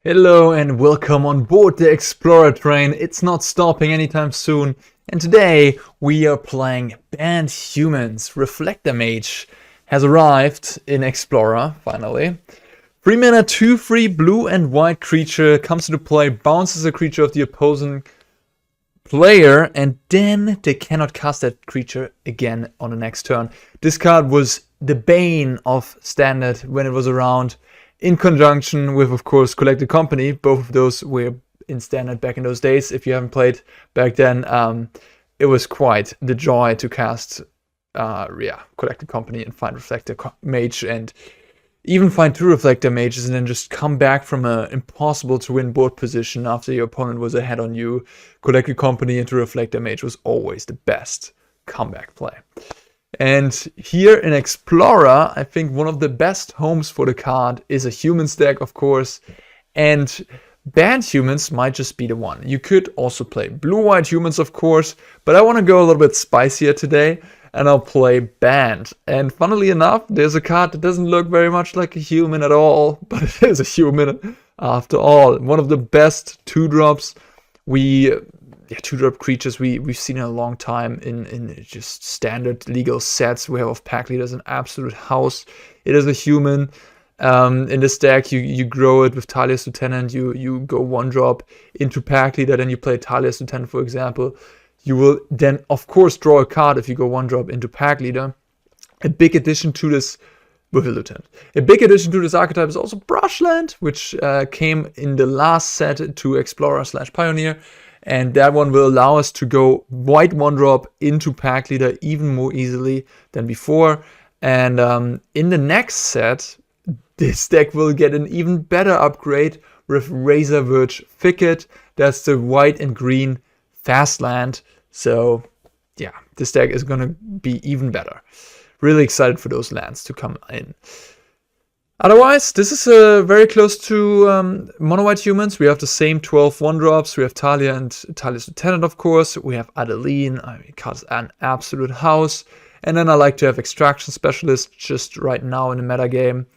Hello and welcome on board the Explorer train. It's not stopping anytime soon. And today we are playing BANT Humans. Reflector Mage has arrived in Explorer, finally. 3 mana, 2/3 blue and white creature comes into play, bounces a creature of the opposing player, and then they cannot cast that creature again on the next turn. This card was the bane of Standard when it was around, in conjunction with, of course, Collected Company. Both of those were in Standard back in those days. If you haven't played back then, it was quite the joy to cast Collected Company and find Reflector Mage, and even find 2 Reflector Mages, and then just come back from a impossible to win board position after your opponent was ahead on you. Collected Company into Reflector Mage was always the best comeback play. And here in Explorer, I think one of the best homes for the card is a humans deck, of course, and BANT Humans might just be the one. You could also play blue-white humans, of course, but I want to go a little bit spicier today, and I'll play BANT. And funnily enough, there's a card that doesn't look very much like a human at all, but it is a human after all. One of the best 2-drops 2-drop creatures we've seen in a long time in just standard legal sets. We have of Pack Leaders an absolute house. It is a human. In this deck, you grow it with Tireless Lieutenant. You go 1-drop into Pack Leader, then you play Tireless Lieutenant, for example. You will then, of course, draw a card if you go 1-drop into Pack Leader. A big addition to this with a Lieutenant. A big addition to this archetype is also Brushland, which came in the last set to Explorer/Pioneer. And that one will allow us to go white 1-drop into Pack Leader even more easily than before. And in the next set, this deck will get an even better upgrade with Razor Verge Thicket. That's the white and green fast land. So yeah, this deck is going to be even better. Really excited for those lands to come in. Otherwise, this is very close to mono-white humans. We have the same 12 1-drops. We have Thalia and Tireless Lieutenant, of course. We have Adeline. Card's an absolute house. And then I like to have Extraction Specialist just right now in the meta game.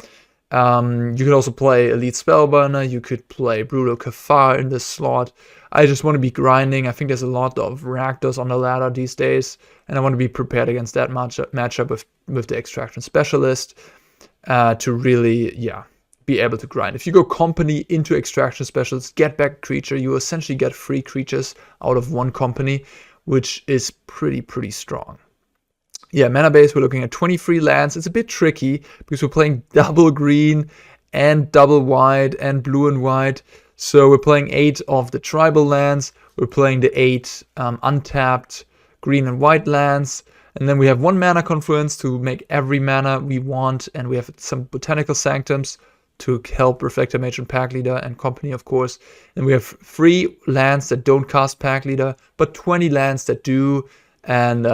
You could also play Elite Spellburner. You could play Brutal Cathar in this slot. I just want to be grinding. I think there's a lot of Rakdos on the ladder these days, and I want to be prepared against that matchup with the Extraction Specialist. To really, be able to grind. If you go company into Extraction Specialist, get back creature, you essentially get 3 creatures out of 1 company, which is pretty strong. Yeah, mana base, we're looking at 23 lands. It's a bit tricky because we're playing double green and double white and blue and white. So we're playing 8 of the tribal lands. We're playing the 8 untapped green and white lands. And then we have 1 Mana Confluence to make every mana we want. And we have some Botanical Sanctums to help Reflector Mage and Pack Leader and Company, of course. And we have 3 lands that don't cast Pack Leader, but 20 lands that do. And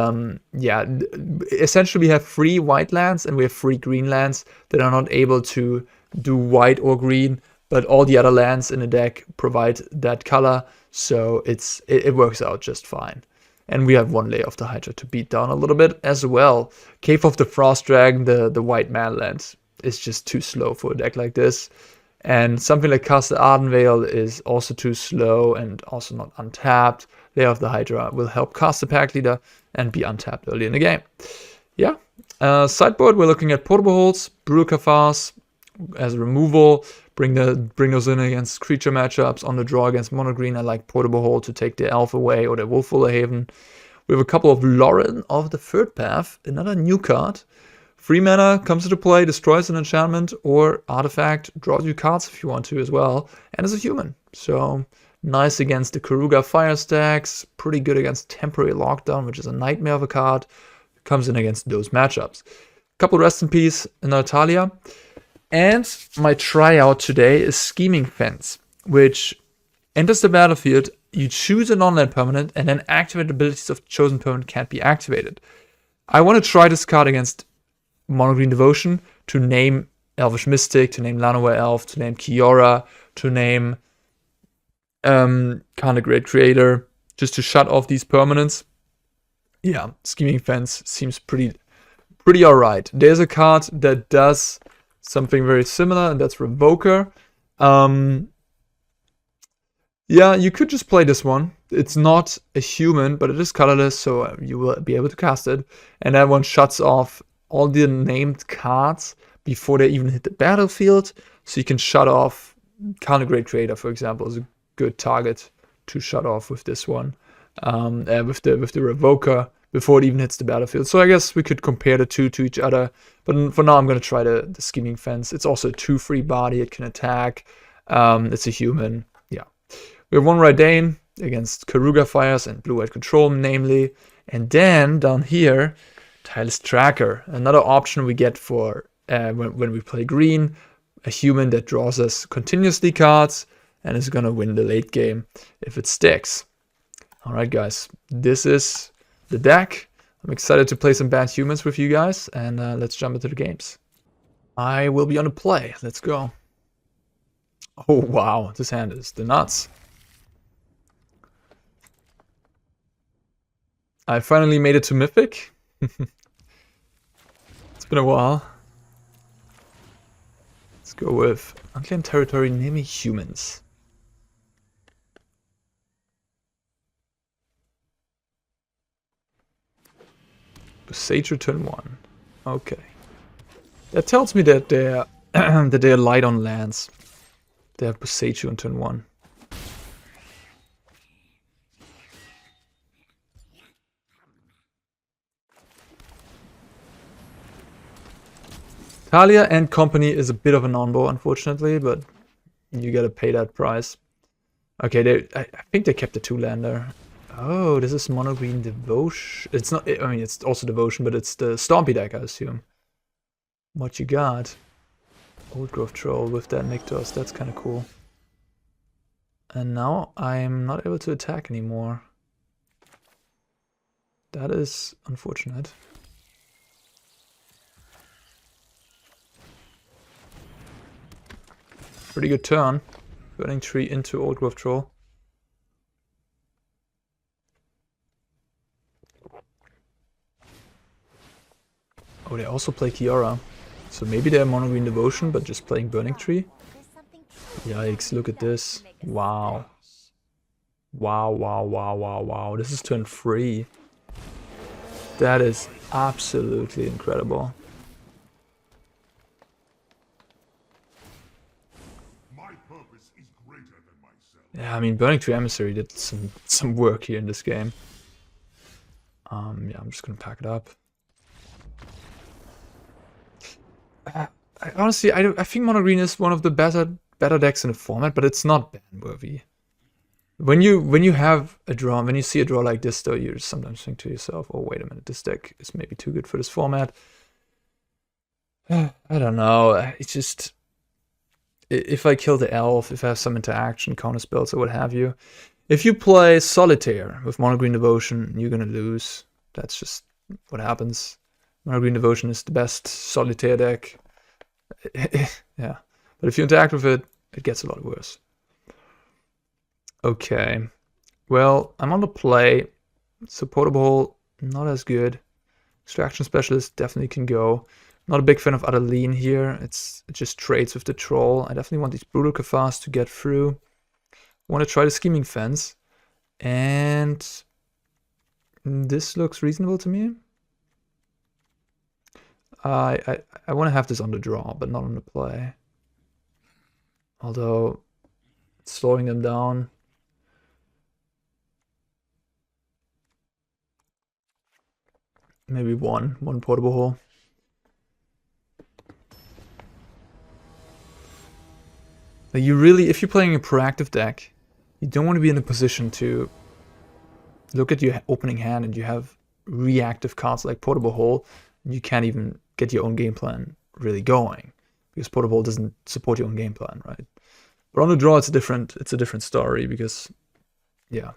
essentially we have 3 white lands and we have 3 green lands that are not able to do white or green. But all the other lands in the deck provide that color. So it works out just fine. And we have 1 layer of the Hydra to beat down a little bit as well. Cave of the Frost Dragon, the white man land, is just too slow for a deck like this. And something like Castle Ardenvale is also too slow and also not untapped. Lair of the Hydra will help cast the Pack Leader and be untapped early in the game. Yeah. Sideboard, we're looking at Portable Holds, Brutal Cathars as a removal. Bring those in against creature matchups. On the draw against mono green, I like Portable Hold to take the elf away or the Wolffuller Haven. We have a couple of Loran of the Third Path, another new card. 3 mana comes into play, destroys an enchantment or artifact, draws you cards if you want to as well, and is a human. So nice against the Karuga Fire stacks, pretty good against Temporary Lockdown, which is a nightmare of a card. Comes in against those matchups. Couple Rest in Peace, another Thalia. And my tryout today is Scheming Fence, which enters the battlefield, you choose a non-land permanent, and then activate abilities of chosen permanent can't be activated. I want to try this card against Mono Green Devotion to name Elvish Mystic, to name Llanowar Elf, to name Kiora, to name Khan the Great Creator, just to shut off these permanents. Yeah, Scheming Fence seems pretty alright. There's a card that does something very similar, and that's Revoker. Yeah, you could just play this one. It's not a human, but it is colorless, so you will be able to cast it. And that one shuts off all the named cards before they even hit the battlefield. So you can shut off Countergrade Creator, for example, is a good target to shut off with this one. With the Revoker before it even hits the battlefield. So I guess we could compare the two to each other. But for now, I'm going to try the Scheming Fence. It's also a 2/3 body. It can attack. It's a human. Yeah. We have one Reidane against Karuga Fires and Blue-White Control, namely. And then down here, Tireless Tracker. Another option we get for when we play green. A human that draws us continuously cards and is going to win the late game if it sticks. Alright guys, this is the deck. I'm excited to play some BANT humans with you guys, and let's jump into the games. I will be on the play. Let's go. Oh wow, this hand is the nuts. I finally made it to Mythic. It's been a while. Let's go with Unclaimed Territory, namely humans. Sage turn 1. Okay. That tells me that they're that they're light on lands. They have Boseiju on turn 1. Thalia and company is a bit of a non-bow, unfortunately, but you gotta pay that price. Okay, I think they kept the 2-lander. Oh, this is mono green devotion. It's not. I mean, it's also devotion, but it's the Stompy deck, I assume. What you got? Old Growth Troll with that Nykthos. That's kind of cool. And now I'm not able to attack anymore. That is unfortunate. Pretty good turn. Burning Tree into Old Growth Troll. Oh, they also play Kiora. So maybe they're mono green devotion, but just playing Burning Tree. Yikes, look at this. Wow. Wow, wow, wow, wow, wow. This is turn 3. That is absolutely incredible. Yeah, I mean, Burning Tree Emissary did some work here in this game. Yeah, I'm just gonna pack it up. Honestly, I think mono green is one of the better decks in the format, but it's not ban worthy. When you have a draw, when you see a draw like this, though, you sometimes think to yourself, "Oh, wait a minute, this deck is maybe too good for this format." I don't know. It's just if I kill the elf, if I have some interaction, counter spells, or what have you. If you play Solitaire with mono green devotion, you're gonna lose. That's just what happens. Mono green devotion is the best Solitaire deck. Yeah, but if you interact with it, it gets a lot worse. Okay, well, I'm on the play. Supportable, not as good. Extraction Specialist definitely can go. Not a big fan of Adeline here. It just trades with the troll. I definitely want these Brutal Cathars to get through. Want to try the Scheming Fence. And this looks reasonable to me. I want to have this on the draw, but not on the play. Although, slowing them down. Maybe one portable hole. Like you really, if you're playing a proactive deck, you don't want to be in a position to look at your opening hand and you have reactive cards like Portable Hole, and you can't even get your own game plan really going because Portable Hole doesn't support your own game plan, right? But on the draw, it's a different story because, yeah.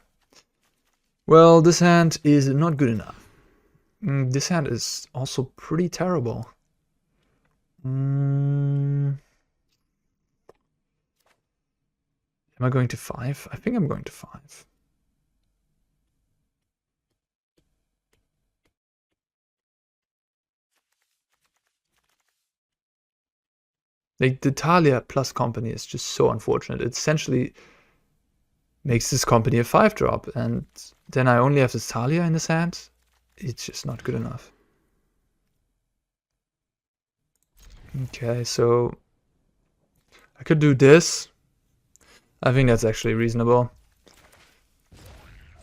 Well, this hand is not good enough. This hand is also pretty terrible. Am I going to 5? I think I'm going to 5. Like the Thalia plus company is just so unfortunate. It essentially makes this company a 5-drop, and then I only have the Thalia in his hand. It's just not good enough. Okay, so I could do this. I think that's actually reasonable.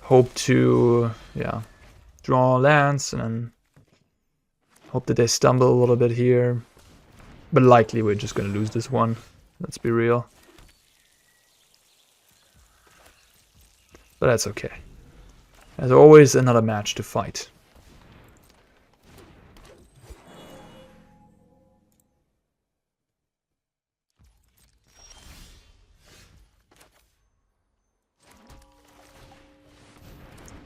Hope to, yeah, draw lands and then hope that they stumble a little bit here. But likely we're just gonna lose this one. Let's be real. But that's okay. There's always another match to fight.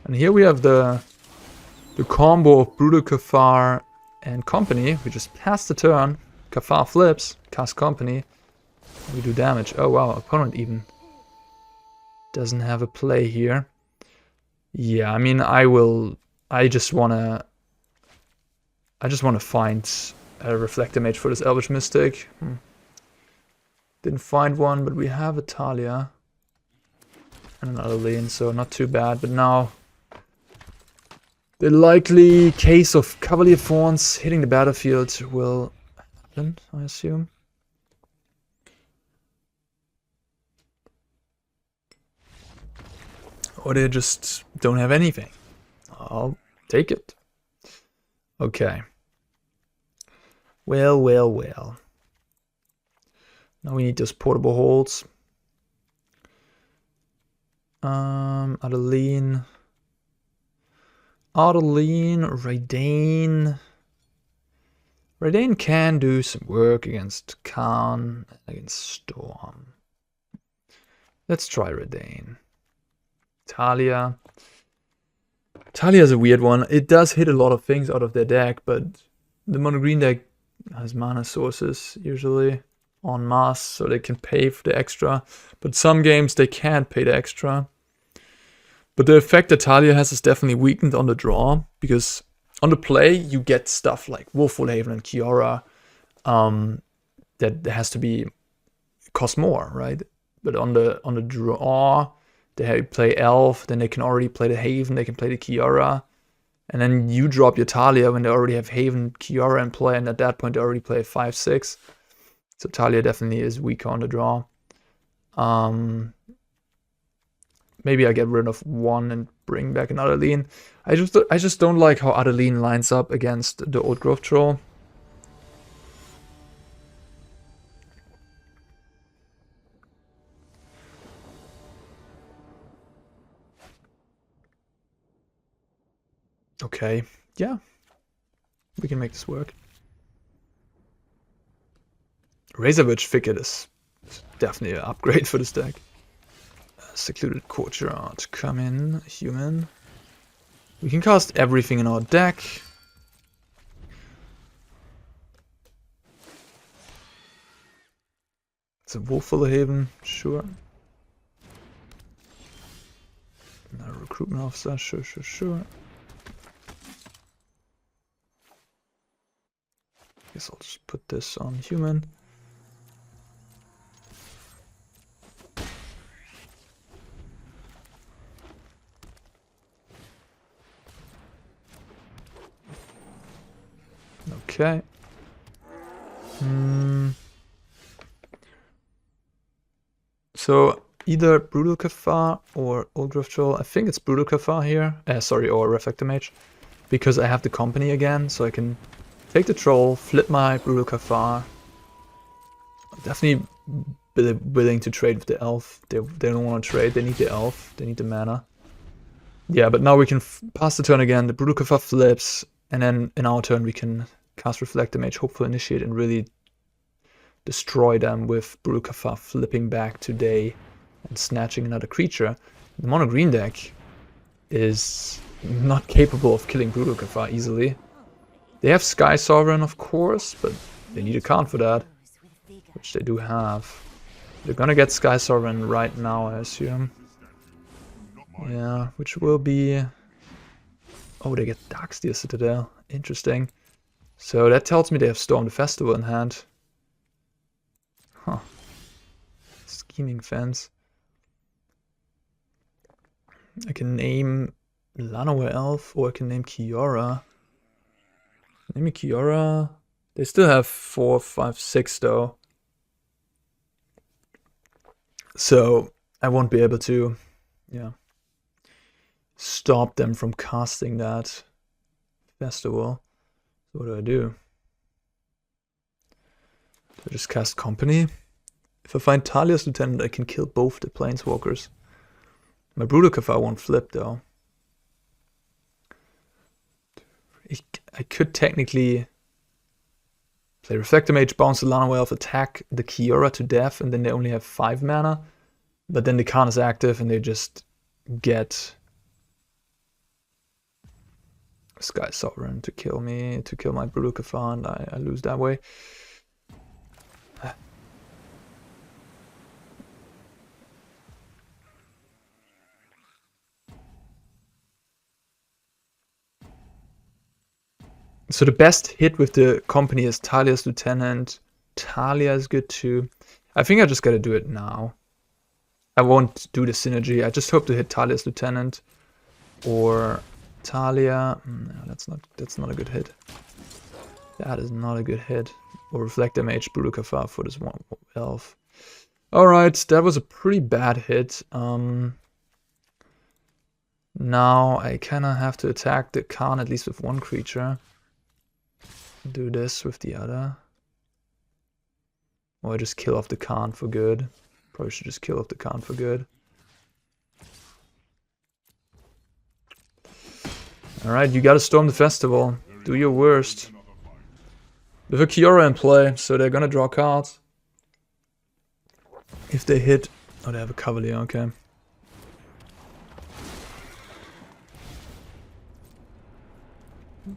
And here we have the combo of Brutal Cathar and Company. We just pass the turn. Cathar flips, cast Company. We do damage. Oh wow, opponent even doesn't have a play here. Yeah, I mean, I just wanna find a Reflector Mage for this Elvish Mystic. Didn't find one, but we have a Thalia and an Adeline, so not too bad. But now the likely case of Cavalier Thorns hitting the battlefield will happen, I assume. Or they just don't have anything. I'll take it. Okay. Well, well, well. Now we need those portable holds. Adeline, Reidane. Reidane can do some work against Khan, against Storm. Let's try Reidane. Thalia. Thalia is a weird one. It does hit a lot of things out of their deck, but the mono green deck has mana sources usually en masse, so they can pay for the extra. But some games they can't pay the extra. But the effect that Thalia has is definitely weakened on the draw, because on the play you get stuff like Wolfhaven and Kiora that has to be cost more, right? But on the draw, they play Elf, then they can already play the Haven, they can play the Kiora, and then you drop your Thalia when they already have Haven, Kiora in play, and at that point they already play 5/6. So Thalia definitely is weaker on the draw. Maybe I get rid of one and bring back an Adeline. I just don't like how Adeline lines up against the Old Growth Troll. Okay, yeah, we can make this work. Razorwitch Thicket is definitely an upgrade for this deck. Secluded Courtyard, come in, human. We can cast everything in our deck. It's a Wolfhaven, sure. A Recruitment Officer, sure. Guess I'll just put this on human. Okay. So either Brutal Cathar or Old Growth Troll. I think it's Brutal Cathar here. Sorry, or Reflector Mage. Because I have the Company again, so I can take the Troll, flip my Brutal Cathar. I'm definitely willing to trade with the Elf. They don't want to trade, they need the Elf, they need the mana. Yeah, but now we can pass the turn again, the Brutal Cathar flips, and then in our turn we can cast Reflector Mage, hope for Initiate, and really destroy them with Brutal Cathar flipping back today and snatching another creature. The mono green deck is not capable of killing Brutal Cathar easily. They have Sky Sovereign, of course, but they need a card for that, which they do have. They're gonna get Sky Sovereign right now, I assume. Yeah, which will be... Oh, they get Darksteel Citadel. Interesting. So that tells me they have Storm the Festival in hand. Huh. Scheming Fence. I can name Llanowar Elf, or I can name Kiora. Name Kiora. They still have 4, 5, 6 though. So I won't be able to, stop them from casting that festival. So what do? Do I just cast Company? If I find Thalia's Lieutenant, I can kill both the Planeswalkers. My Brutal Cathar won't flip though. I could technically play Reflector Mage, bounce the Llanowar Elf, attack the Kiora to death, and then they only have 5 mana. But then the Khan is active and they just get Sky Sovereign to kill me, to kill my Brutal Cathar, and I lose that way. So the best hit with the Company is Thalia's Lieutenant. Thalia is good too. I think I just gotta do it now. I won't do the synergy. I just hope to hit Thalia's Lieutenant or Thalia. No, that's not a good hit. That is not a good hit. Or Reflector Mage, Brutal Cathar for this one elf. Alright, that was a pretty bad hit. Now I kinda have to attack the Khan at least with one creature. Do this with the other. Or I just kill off the Khan for good. Probably should just kill off the Khan for good. Alright, you gotta storm the festival. Do your worst. With a Kiora in play, so they're gonna draw cards. If they hit... Oh, they have a Cavalier, okay.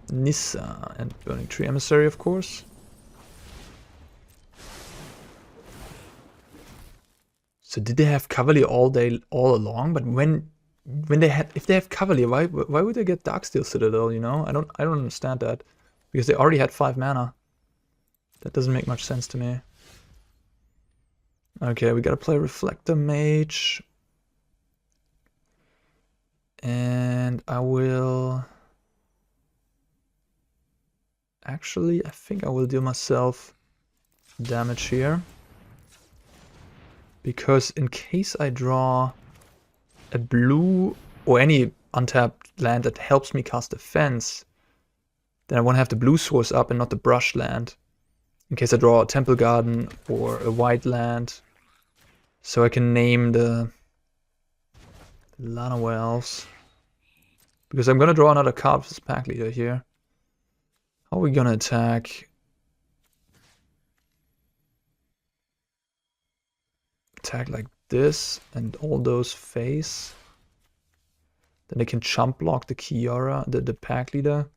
Nissa and Burning Tree Emissary, of course. So did they have Cavalier all along? But if they have Cavalier, why would they get Darksteel Citadel? You know, I don't understand that, because they already had 5 mana. That doesn't make much sense to me. Okay, we gotta play Reflector Mage, and I will. Actually, I think I will deal myself damage here. Because in case I draw a blue or any untapped land that helps me cast Defense, then I want to have the blue source up and not the Brushland. In case I draw a Temple Garden or a white land. So I can name the Llanowar Elves. Because I'm going to draw another card with this Pack Leader here. How are we gonna attack? Attack like this, and all those face. Then they can chump block the Kiora, the Pack Leader.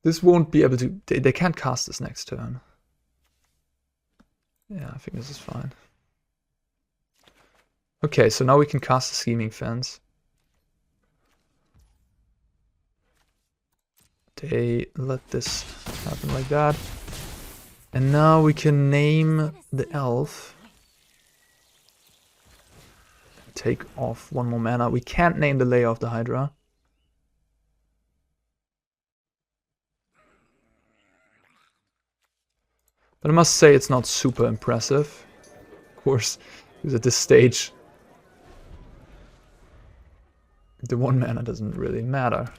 This won't be able to... They can't cast this next turn. Yeah, I think this is fine. Okay, so now we can cast the Scheming Fence. They let this happen like that. And now we can name the elf. Take off 1 more mana. We can't name the Lair of the Hydra. But I must say it's not super impressive. Of course, because at this stage the 1 mana doesn't really matter.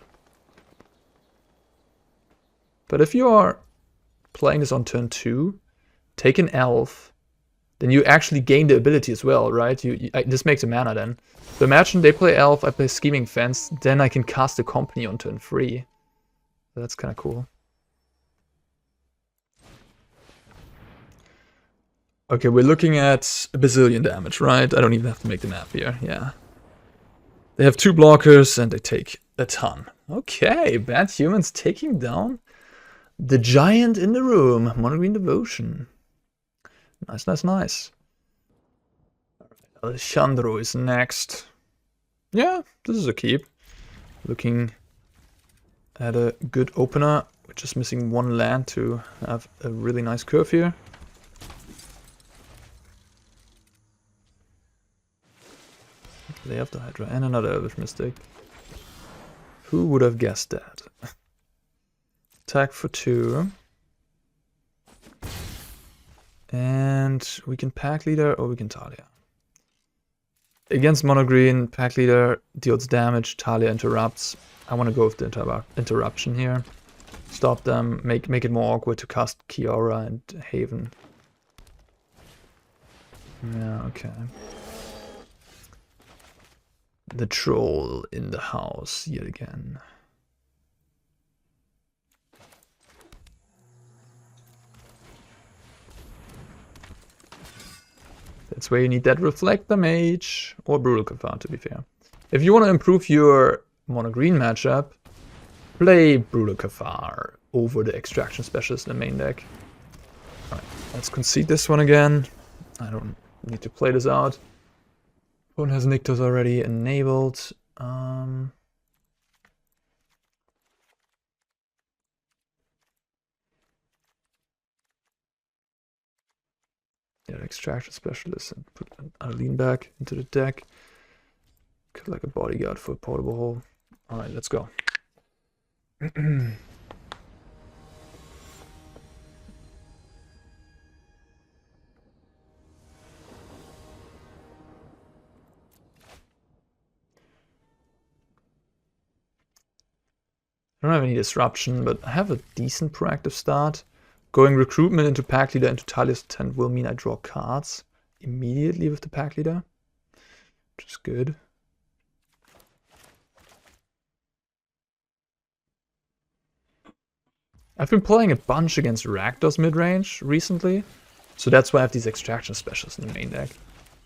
But if you are playing this on turn 2, take an elf, then you actually gain the ability as well, right? This makes a mana then. So imagine they play elf, I play Scheming Fence, then I can cast the Company on turn 3. So that's kind of cool. Okay, we're looking at a bazillion damage, right? I don't even have to make the math here, yeah. They have 2 blockers and they take a ton. Okay, Bad Humans taking down the giant in the room, Mono Green Devotion. Nice, nice, nice. Alejandro is next. Yeah, this is a keep. Looking at a good opener. We're just missing 1 land to have a really nice curve here. Lair of the Hydra and another Elvish Mystic. Who would have guessed that? Attack for 2. And we can Pack Leader or we can Thalia. Against Mono Green, Pack Leader deals damage, Thalia interrupts. I want to go with the interruption here. Stop them, make it more awkward to cast Kiora and Haven. Yeah, okay. The troll in the house yet again. That's where you need that Reflector Mage or Brutal Cathar, to be fair. If you want to improve your mono green matchup, play Brutal Cathar over the Extraction Specialist in the main deck. Alright, let's concede this one again. I don't need to play this out. Opponent has Nyctos already enabled. Yeah, Extraction Specialist and put Adeline back into the deck. Could like a bodyguard for a portable hole. Alright, let's go. I don't have any disruption, but I have a decent proactive start. Going Recruitment into Pack Leader into Thalia's Tent will mean I draw cards immediately with the Pack Leader, which is good. I've been playing a bunch against Rakdos mid-range recently, so that's why I have these Extraction Specials in the main deck.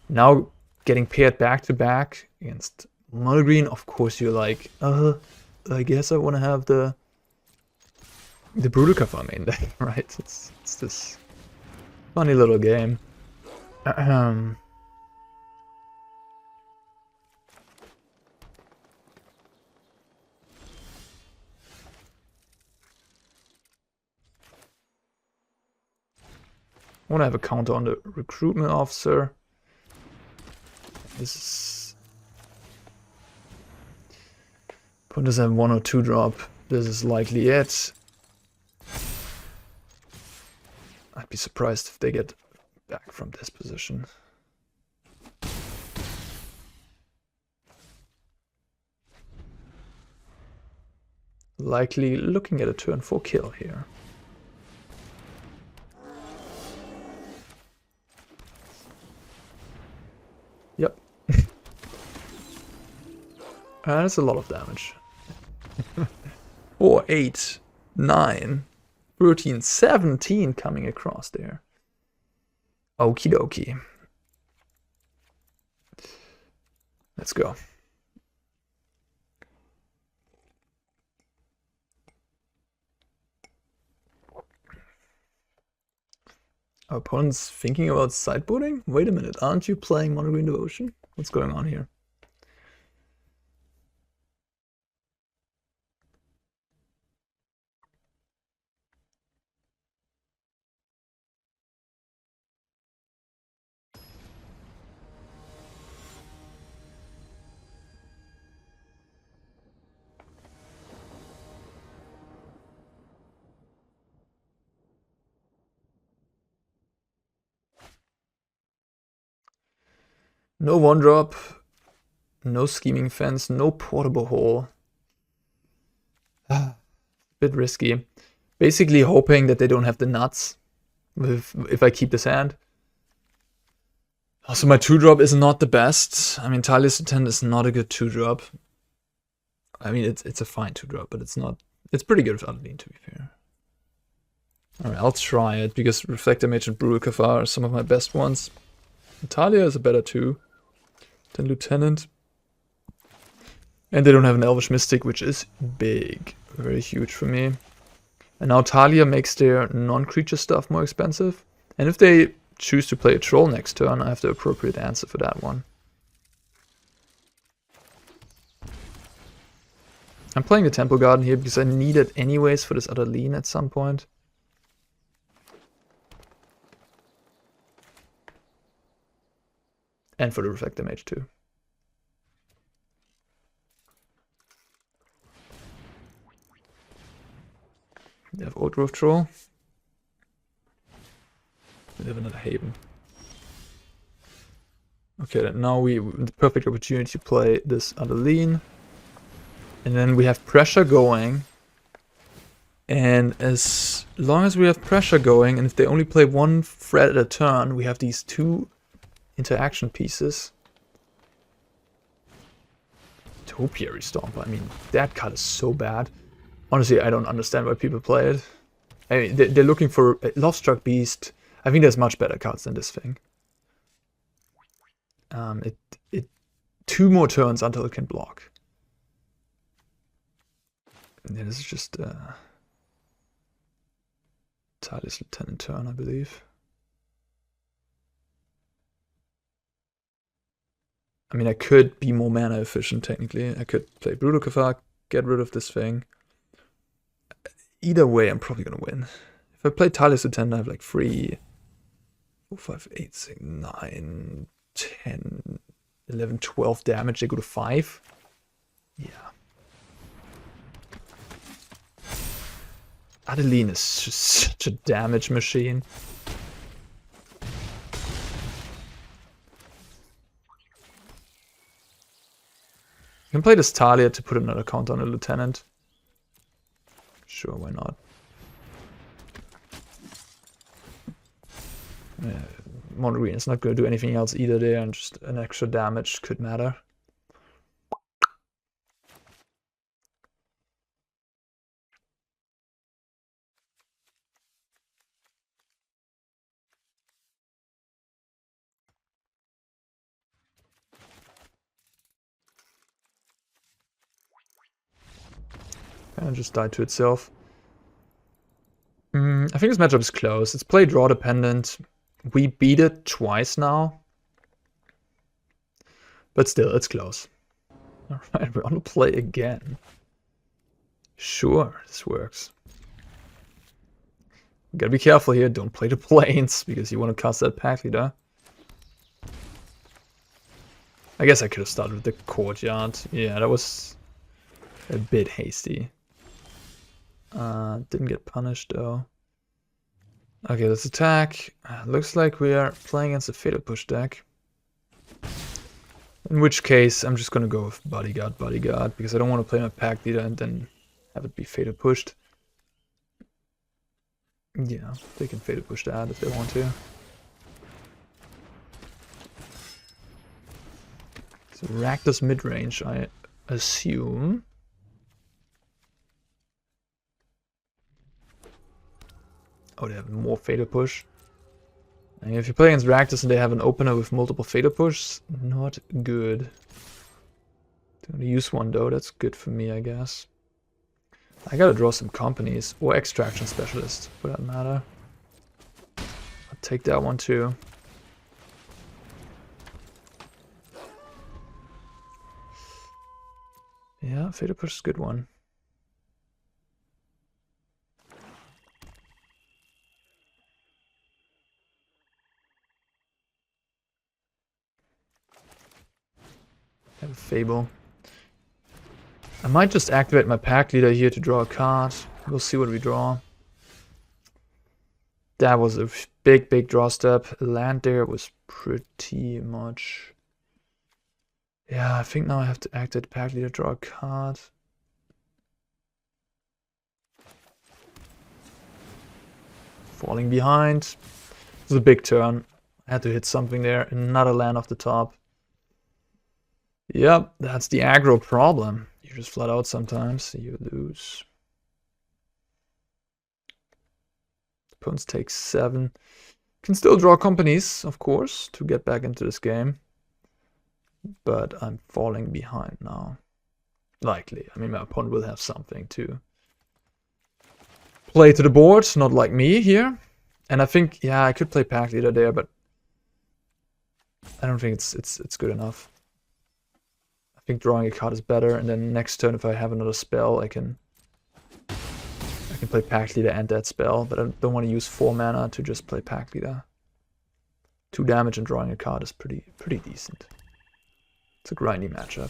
Now getting paired back to back against Mono Green, of course you're like, I guess I want to have the Brutal Cathar main deck, right? It's this funny little game. I want to have a counter on the Recruitment Officer. This is... Opponent does have 1 or 2 drop. This is likely it. I'd be surprised if they get back from this position. Likely looking at a turn 4 kill here. Yep. That's a lot of damage. 4, 8, 9, 13, 17 coming across there. Okie dokie. Let's go. Our opponent's thinking about sideboarding? Wait a minute, aren't you playing Mono Green Devotion? What's going on here? No 1-drop, no Scheming Fence, no Portable Hole. Bit risky. Basically hoping that they don't have the nuts if I keep this hand. Also, my 2-drop is not the best. I mean, Tireless Tracker is not a good 2-drop. I mean, it's a fine 2-drop, but it's not. It's pretty good with Adeline, to be fair. Alright, I'll try it, because Reflector Mage and Brutal Cathar are some of my best ones. Thalia is a better 2 than Lieutenant. And they don't have an Elvish Mystic, which is big. Very huge for me. And now Thalia makes their non-creature stuff more expensive. And if they choose to play a troll next turn, I have the appropriate answer for that one. I'm playing the Temple Garden here because I need it anyways for this Adeline at some point. And for the Reflector Mage too. They have Old Growth Troll. They have another Haven. Okay, then now we have the perfect opportunity to play this Adeline. And then we have pressure going. And as long as we have pressure going, and if they only play one threat at a turn, we have these 2 interaction pieces. Topiary Stomper, I mean, that card is so bad. Honestly, I don't understand why people play it. I mean, they're looking for a Lovestruck Beast. I think there's much better cards than this thing. It 2 more turns until it can block. Yeah, this is just Tireless Lieutenant turn, I believe. I mean, I could be more mana efficient technically. I could play Brutal Cathar, get rid of this thing. Either way, I'm probably gonna win. If I play Tireless Lieutenant, I have like 3, 4, 5, 8, 6, 9, 10, 11, 12 damage. They go to 5. Yeah. Adeline is just such a damage machine. You can play this Thalia to put another counter on a Lieutenant. Sure, why not? Yeah, Mono Green is not going to do anything else either there, and just an extra damage could matter. And just died to itself. I think this matchup is close. It's play draw dependent. We beat it twice now. But still, it's close. Alright, we're on to play again. Sure, this works. You gotta be careful here. Don't play the planes, because you want to cast that Pack Leader. I guess I could have started with the Courtyard. Yeah, that was a bit hasty. Didn't get punished though. Okay, let's attack. Looks like we are playing against a Fatal Push deck. In which case, I'm just gonna go with Bodyguard, because I don't want to play my Pack Leader and then have it be Fatal Pushed. Yeah, they can Fatal Push that if they want to. So Rakdos mid-range, I assume. Oh, they have more Fatal Push. And if you play against Rakdos and they have an opener with multiple Fatal Push, not good. They're gonna use one though, that's good for me, I guess. I gotta draw some companies, or Extraction Specialist, for that matter. I'll take that one too. Yeah, Fatal Push is a good one. I have a Fable. I might just activate my Pack Leader here to draw a card. We'll see what we draw. That was a big draw step. Land there was pretty much... Yeah, I think now I have to activate Pack Leader, draw a card. Falling behind. It was a big turn. I had to hit something there. Another land off the top. Yep, that's the aggro problem. You just flat out sometimes, you lose. Opponents take 7. Can still draw companies, of course, to get back into this game. But I'm falling behind now. Likely. I mean, my opponent will have something to play to the board, not like me here. And I think, yeah, I could play Pack Leader there, but I don't think it's good enough. I think drawing a card is better, and then next turn if I have another spell, I can play Pack Leader and that spell, but I don't want to use 4 mana to just play Pack Leader. 2 damage and drawing a card is pretty decent. It's a grindy matchup.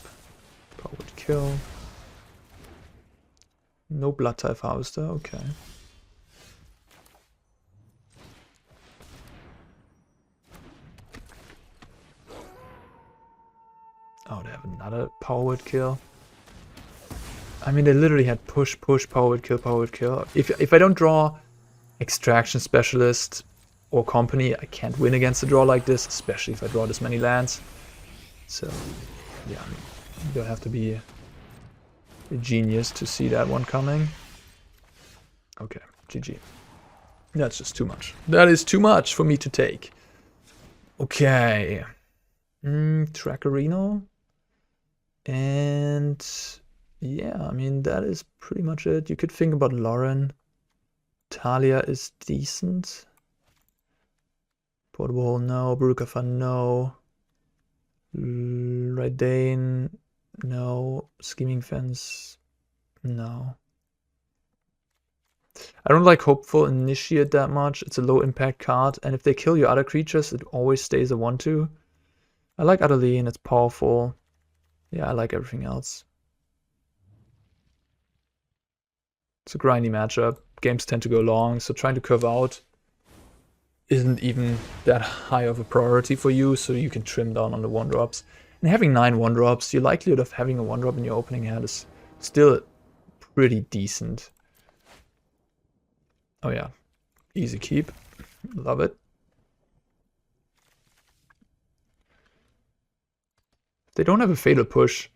Power would kill. No Blood Type Harvester, okay. another power word kill. I mean, they literally had push, power word kill, power word kill. If I don't draw Extraction Specialist or Company, I can't win against a draw like this, especially if I draw this many lands. So, yeah, you don't have to be a genius to see that one coming. Okay, GG. That's just too much. That is too much for me to take. Okay. Trackerino. And yeah, I mean, that is pretty much it. You could think about Loran. Thalia is decent. Portable Hole, no. Brutal Cathar, no. Reidane, no. Scheming Fence, no. I don't like Hopeful Initiate that much. It's a low impact card, and if they kill your other creatures, it always stays a 1/2. I like Adeline, it's powerful. Yeah, I like everything else. It's a grindy matchup. Games tend to go long, so trying to curve out isn't even that high of a priority for you, so you can trim down on the 1-drops. And having 9 1-drops, your likelihood of having a 1-drop in your opening hand is still pretty decent. Oh yeah, easy keep. Love it. If they don't have a Fatal Push,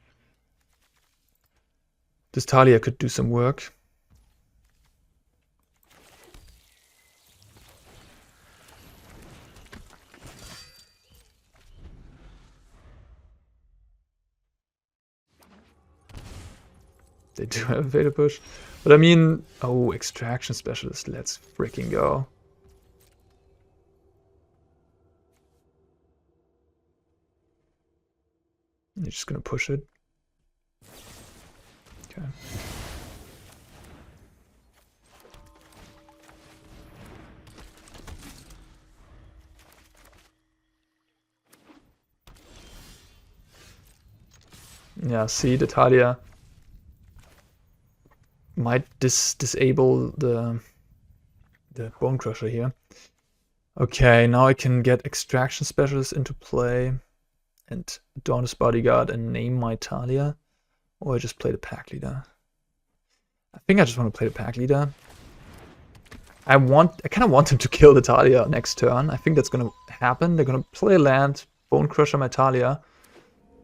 this Thalia could do some work. They do have a Fatal Push. But I mean, oh, Extraction Specialist, let's freaking go. You're just gonna push it. Okay. Yeah, see, the Thalia might disable the Bone Crusher here. Okay, now I can get Extraction Specialist into play and Dauntless Bodyguard and name my Thalia, or I just play the Pack Leader. I think I just want to play the Pack Leader. I kind of want him to kill the Thalia next turn. I think that's gonna happen. They're gonna play a land, Bone Crusher my Thalia,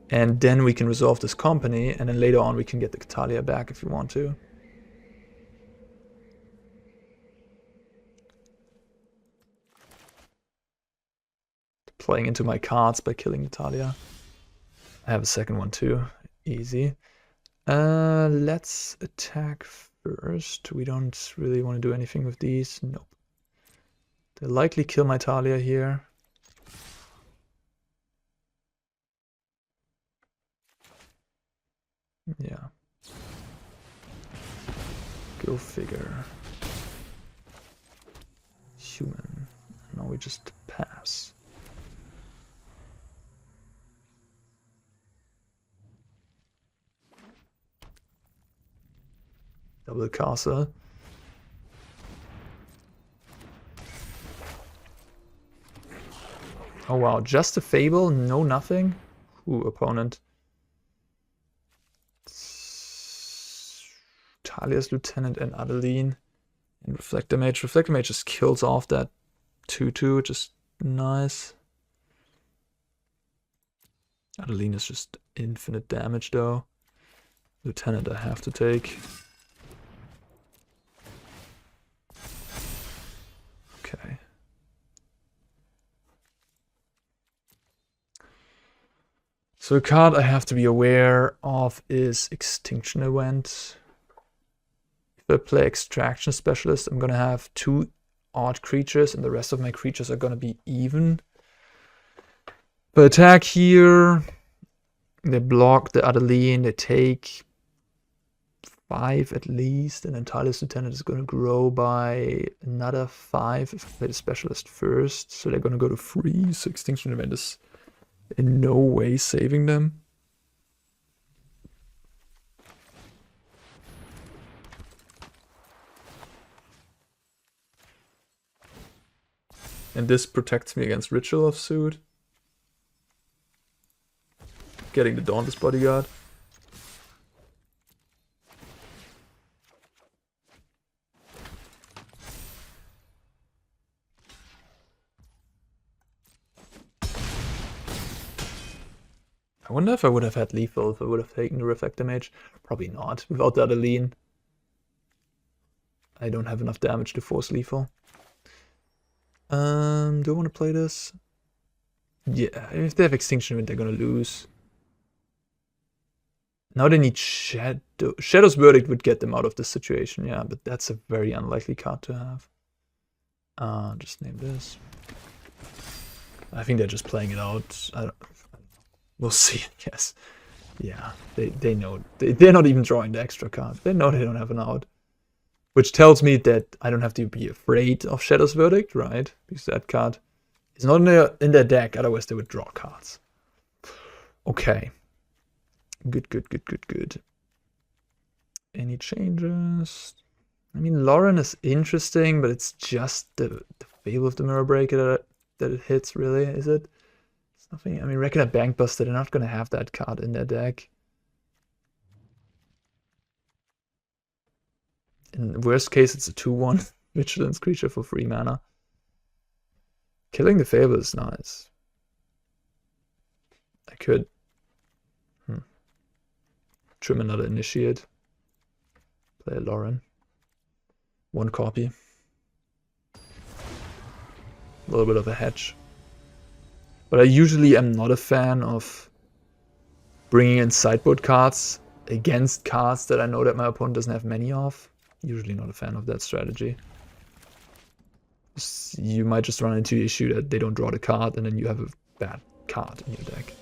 and then we can resolve this company, and then later on we can get the Thalia back if we want to. Playing into my cards by killing the Thalia. I have a second one too. Easy. Let's attack first. We don't really want to do anything with these. Nope. They'll likely kill my Thalia here. Yeah. Go figure. Human. Now we just pass. Double castle. Oh wow, just a Fable, no nothing? Ooh, opponent. Thalia's Lieutenant and Adeline. And Reflector Mage. Reflector Mage just kills off that 2/2, which is nice. Adeline is just infinite damage though. Lieutenant I have to take. Okay. So a card I have to be aware of is Extinction Event. If I play Extraction Specialist, I'm gonna have 2 odd creatures and the rest of my creatures are gonna be even. But attack here, they block the Adeline, they take 5 at least, and then Tireless Lieutenant is going to grow by another 5 if I play the Specialist first. So they're going to go to 3, so Extinction Event is in no way saving them. And this protects me against Ritual of Suit. getting the Dauntless Bodyguard. I wonder if I would have had lethal if I would have taken the Reflector Mage. Probably not. Without the Adeline, I don't have enough damage to force lethal. Do I want to play this? Yeah, if they have Extinction Event, they're gonna lose. Now they need Shadow. Shadow's Verdict would get them out of this situation, yeah, but that's a very unlikely card to have. Just name this. I think they're just playing it out. I don't know. We'll see, I guess. Yeah, they know. They're not even drawing the extra card. They know they don't have an out. Which tells me that I don't have to be afraid of Shadow's Verdict, right? Because that card is not in their deck, otherwise they would draw cards. Okay. Good. Any changes? I mean, Loran is interesting, but it's just the Fable of the Mirror Breaker that it hits, really, is it? It's nothing. I mean, Reckoner Bankbuster, they're not going to have that card in their deck. In worst case, it's a 2-1 Vigilance creature for 3 mana. Killing the Fable is nice. I could trim another Initiate. Play a Loran. 1 copy. A little bit of a hedge. But I usually am not a fan of bringing in sideboard cards against cards that I know that my opponent doesn't have many of. Usually not a fan of that strategy. You might just run into the issue that they don't draw the card and then you have a bad card in your deck.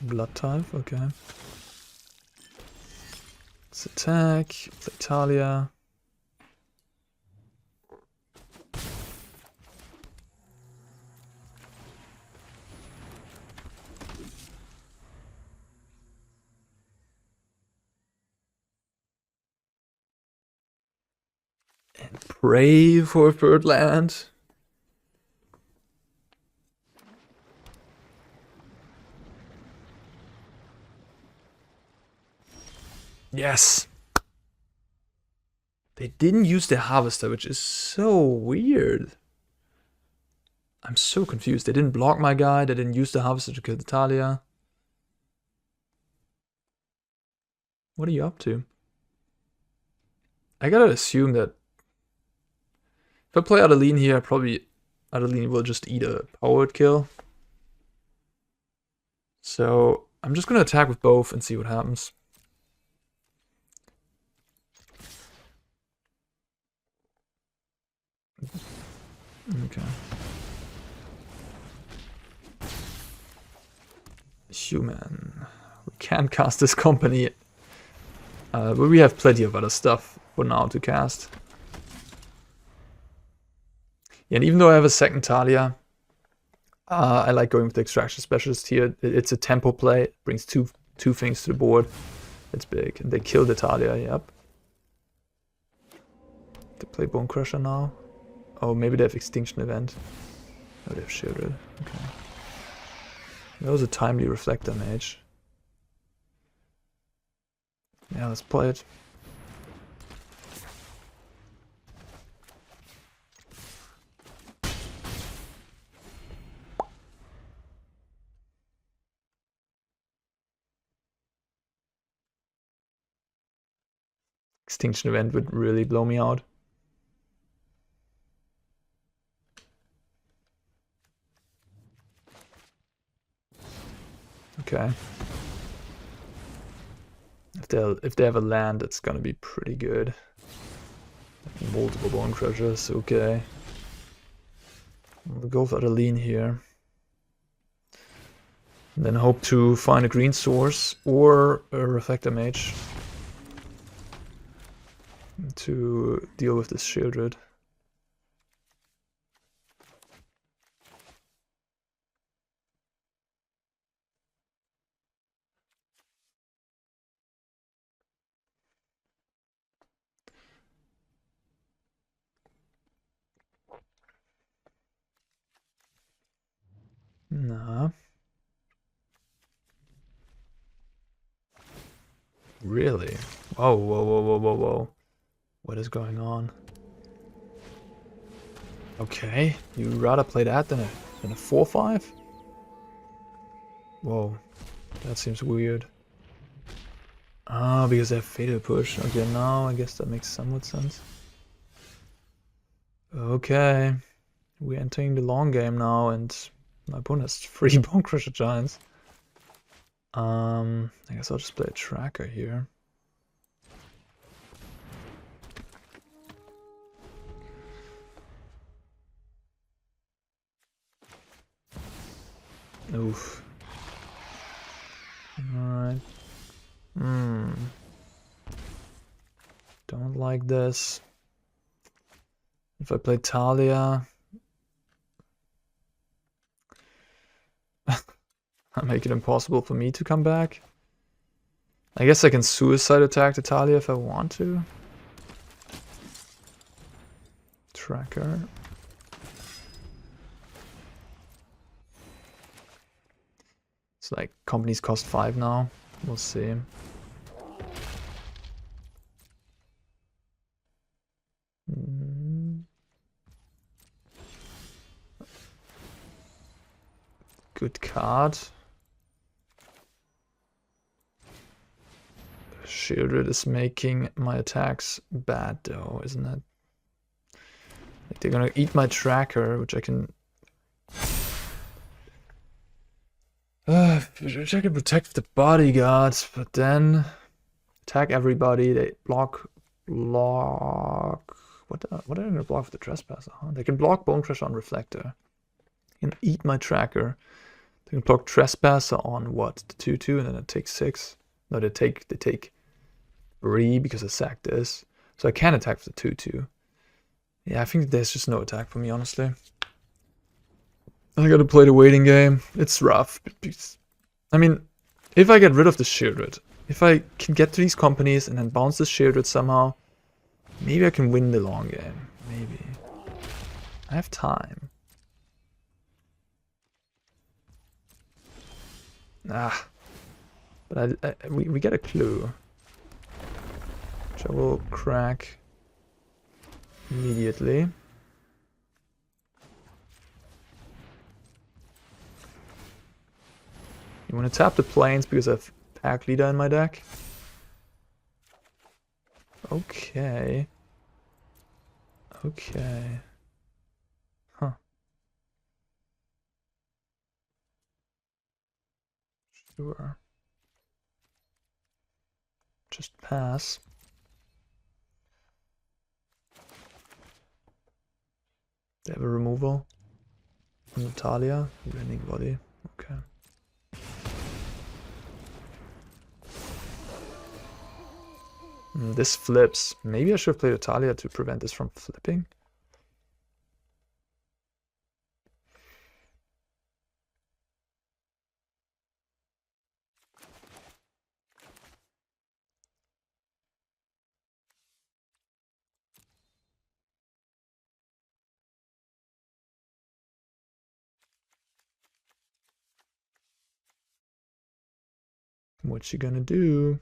Blood type, okay. Let's attack, play Thalia. And pray for a third land. Yes. They didn't use the Harvester, which is so weird. I'm so confused. They didn't block my guy. They didn't use the Harvester to kill the Thalia. What are you up to? I gotta assume that if I play Adeline here, probably Adeline will just eat a powered kill. So I'm just gonna attack with both and see what happens. Okay. Human. We can't cast this company. But we have plenty of other stuff for now to cast. Yeah, and even though I have a second Thalia, I like going with the Extraction Specialist here. It's a tempo play. It brings two things to the board. It's big. And they kill the Thalia, yep. They play Bone Crusher now. Oh, maybe they have Extinction Event. Oh, they have Shieldred. Okay. That was a timely Reflector Mage. Yeah, let's play it. Extinction Event would really blow me out. Okay. If they have a land, it's gonna be pretty good. Multiple Bone Crushers, okay. We'll go for Adeline here. And then hope to find a green source or a Reflector Mage to deal with this Shieldred. Nah. Really? Whoa, whoa, whoa, whoa, whoa, whoa. What is going on? Okay, you'd rather play that than a 4-5? Whoa, that seems weird. Ah, because they have fatal push. Okay, now I guess that makes somewhat sense. Okay, we're entering the long game now, and my opponent has 3 Bone Crusher Giants. I guess I'll just play a tracker here. Oof. Alright. Don't like this. If I play Thalia, I make it impossible for me to come back. I guess I can suicide attack the Thalia if I want to. Tracker. It's like companies cost 5 now. We'll see. Good card. Shieldred is making my attacks bad though, isn't it? Like they're gonna eat my tracker, which I can... which I can protect with the bodyguards, but then attack everybody. They block... What are they gonna block with the trespasser? Huh? They can block Bone Crusher on Reflector. They can eat my tracker. They can block Trespasser on what? The 2/2, and then it takes 6. No, they take 3 because I sacked this. So I can attack for the 2/2. Yeah, I think there's just no attack for me, honestly. I gotta play the waiting game. It's rough. I mean, if I get rid of the Shieldred, if I can get to these companies and then bounce the Shieldred somehow, maybe I can win the long game. Maybe. I have time. Ah. But we get a clue. Which I will crack immediately. You want to tap the plains because I have Pack Leader in my deck? Okay. Okay. Huh. Sure. Just pass. They have a removal on the Thalia. Winning body. Okay. This flips. Maybe I should have played a Thalia to prevent this from flipping. What you gonna do?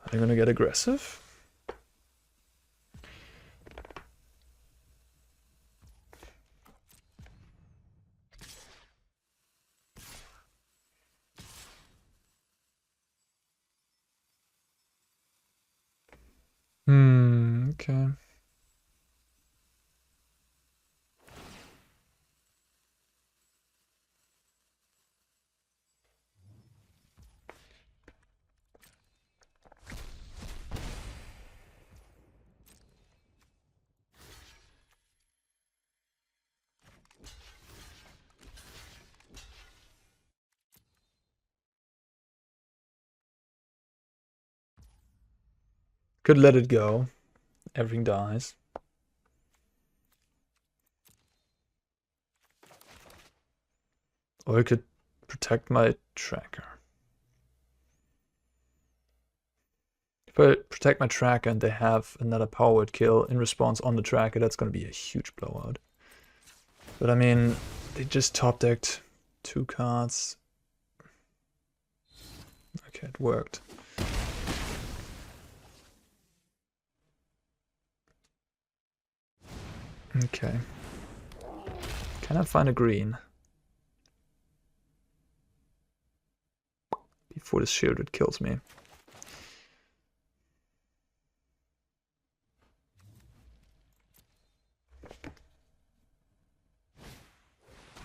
Are they gonna get aggressive? Okay. Could let it go. Everything dies. Or I could protect my tracker. If I protect my tracker and they have another power word kill in response on the tracker, that's going to be a huge blowout. But I mean, they just top decked 2 cards. Okay, it worked. Okay. Can I find a green? Before this shielded kills me.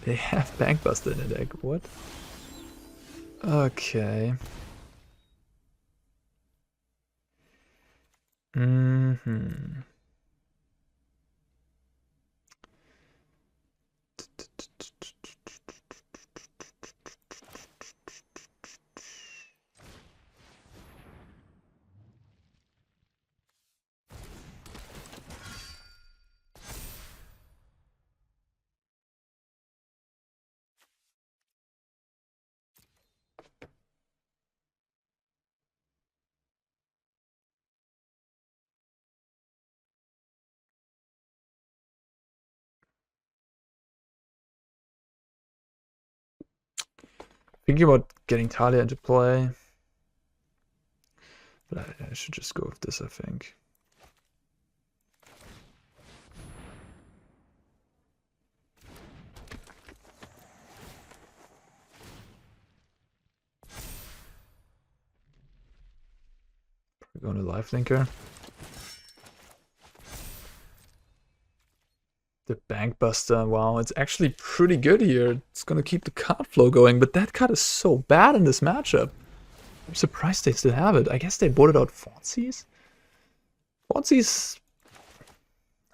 They have Bankbuster in the deck. What? Okay. Mm-hmm. Thinking about getting Thalia into play. But I should just go with this, I think. We're going to Lifelinker. The Bankbuster, wow, it's actually pretty good here. It's gonna keep the card flow going, but that card is so bad in this matchup. I'm surprised they still have it. I guess they boarded out Thoughtseize? Thoughtseize...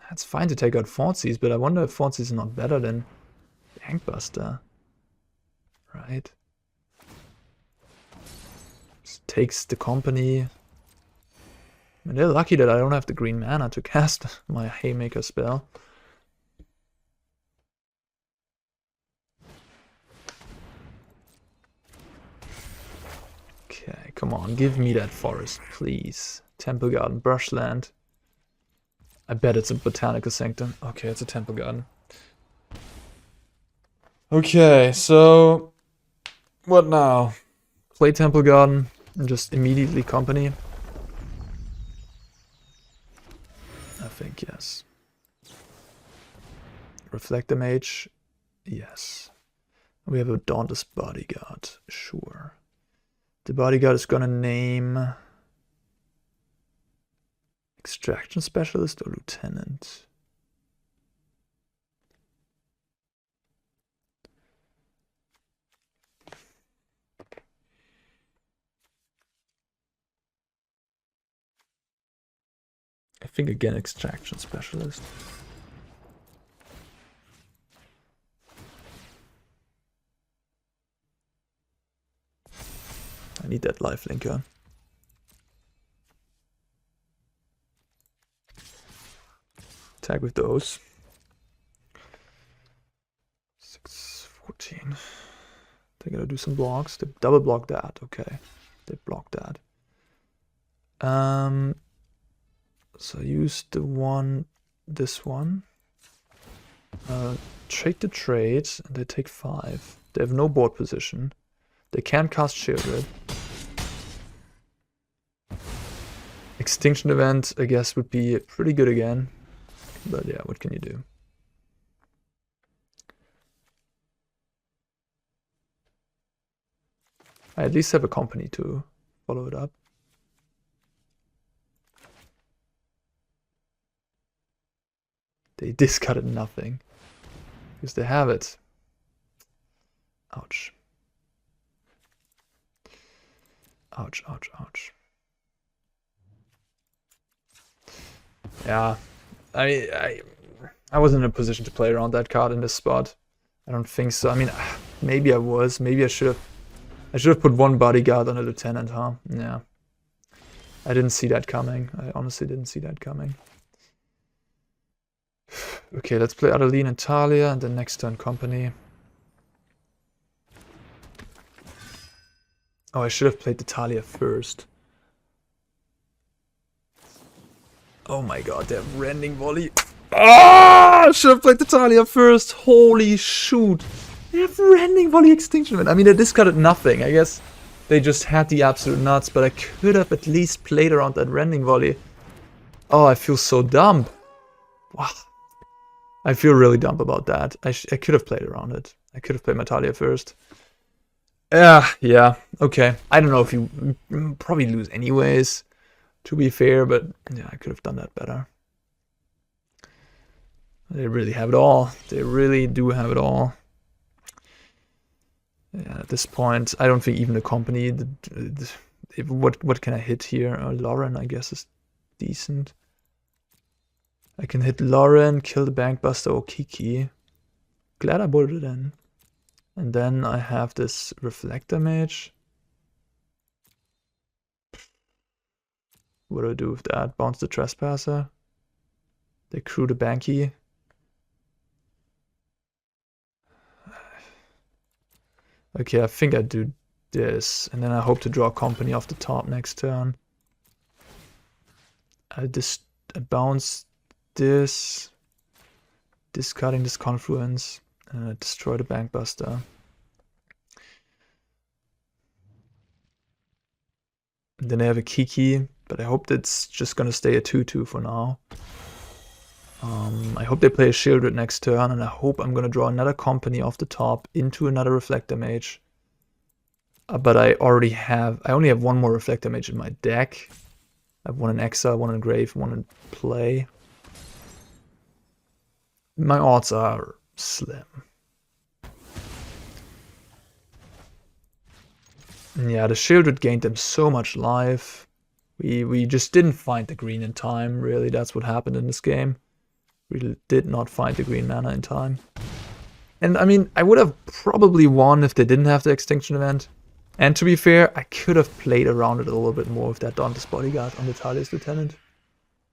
That's fine to take out Thoughtseize, but I wonder if Thoughtseize is not better than Bankbuster. Right? Just takes the company. I mean, they're lucky that I don't have the green mana to cast my Haymaker spell. Okay, come on, give me that forest, please. Temple Garden, Brushland. I bet it's a Botanical Sanctum. Okay, it's a Temple Garden. Okay, so... what now? Play Temple Garden and just immediately company? I think yes. Reflector Mage? Yes. We have a Dauntless Bodyguard, sure. The bodyguard is gonna name Extraction Specialist or Lieutenant. I think again Extraction Specialist. I need that lifelinker. Tag with those. 6-14. They gotta do some blocks. They double block that. Okay. They blocked that. So use the one, this one. Trade the trade, and they take 5. They have no board position. They can cast Shieldred. Extinction Event, I guess, would be pretty good again. But yeah, what can you do? I at least have a company to follow it up. They discarded nothing. Because they have it. Ouch. Ouch, ouch, ouch. Yeah, I wasn't in a position to play around that card in this spot. I don't think so. I mean, maybe I was. Maybe I should have put one bodyguard on a lieutenant, huh? Yeah. I didn't see that coming. I honestly didn't see that coming. Okay, let's play Adeline and Thalia, and then next turn company. Oh, I should have played the Thalia first. Oh my god, they have Rending Volley. Ah! I should have played the Thalia first. Holy shoot. They have Rending Volley Extinction Event. I mean, they discarded nothing. I guess they just had the absolute nuts, but I could have at least played around that Rending Volley. Oh, I feel so dumb. Wow. I feel really dumb about that. I could have played around it. I could have played my Thalia first. Yeah, okay. I don't know if you probably lose anyways, to be fair, but yeah, I could have done that better. They really have it all. They really do have it all. Yeah, at this point, I don't think even the company, what can I hit here? Loran, I guess, is decent. I can hit Loran, kill the Bankbuster or Kiki. Glad I bought it in. And then I have this Reflector Mage. What do I do with that? Bounce the Trespasser. They crew the Banky. Okay, I think I do this. And then I hope to draw a company off the top next turn. I bounce this. Discarding this Confluence. And destroy the Bankbuster. And then I have a Kiki, but I hope that's just gonna stay a 2/2 for now. I hope they play a Shieldred next turn, and I hope I'm gonna draw another company off the top into another Reflector Mage. But I only have one more Reflector Mage in my deck. I have one in exile, one in grave, one in play. My odds are slim. Yeah, the Shieldred gained them so much life. We just didn't find the green in time, really. That's what happened in this game. We did not find the green mana in time. And I mean, I would have probably won if they didn't have the Extinction Event. And to be fair, I could have played around it a little bit more with that Dauntless Bodyguard on the Tireless Lieutenant.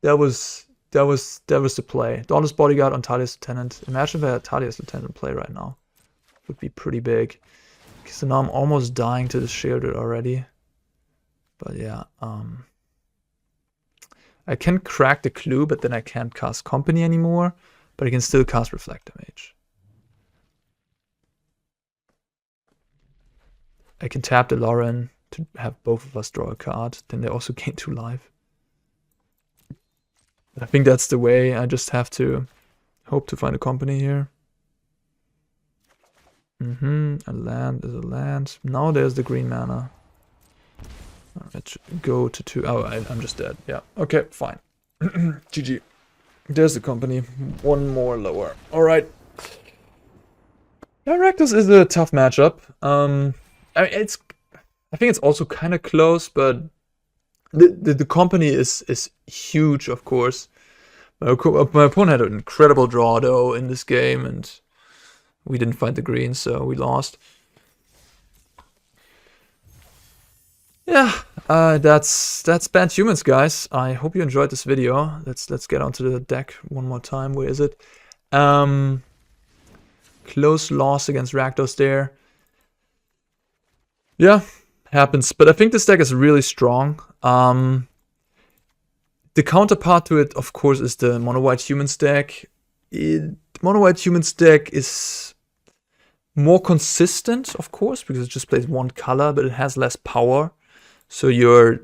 That was the play. Dauntless Bodyguard on Tireless Lieutenant. Imagine if I had Tireless Lieutenant play right now. It would be pretty big. So now I'm almost dying to the Shieldred already. But yeah, I can crack the Clue, but then I can't cast Company anymore. But I can still cast Reflector Mage. I can tap the Loran to have both of us draw a card. Then they also gain 2 life. I think that's the way. I just have to hope to find a company here. A land is a land. Now there's the green mana. Let's go to 2. Oh, I'm just dead. Yeah. Okay, fine. GG. There's the company. One more lower. Alright. Yeah, Rakdos is a tough matchup. I think it's also kind of close, but the company is huge, of course. My opponent had an incredible draw though in this game, and we didn't find the green, so we lost. Yeah, that's BANT Humans, guys. I hope you enjoyed this video. Let's get onto the deck one more time. Where is it? Close loss against Rakdos there. Yeah, happens. But I think this deck is really strong. The counterpart to it, of course, is the Mono White Humans deck. Mono White Humans deck is more consistent, of course, because it just plays one color, but it has less power. So you're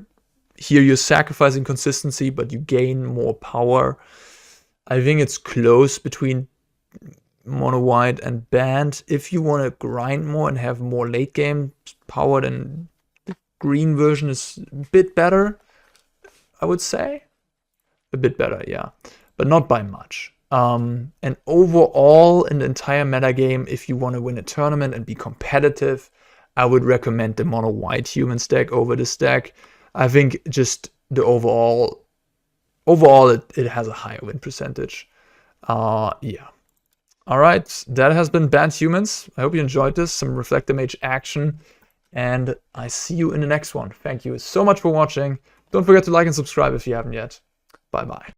sacrificing consistency, but you gain more power. I think it's close between Mono White and BANT. If you want to grind more and have more late game power, then the green version is a bit better, I would say. A bit better, yeah, but not by much. And overall, in the entire metagame, if you want to win a tournament and be competitive, I would recommend the Mono White Humans deck over this deck. I think just the overall it has a higher win percentage. Yeah. Alright, that has been BANT Humans. I hope you enjoyed this, some Reflector Mage action, and I see you in the next one. Thank you so much for watching. Don't forget to like and subscribe if you haven't yet. Bye-bye.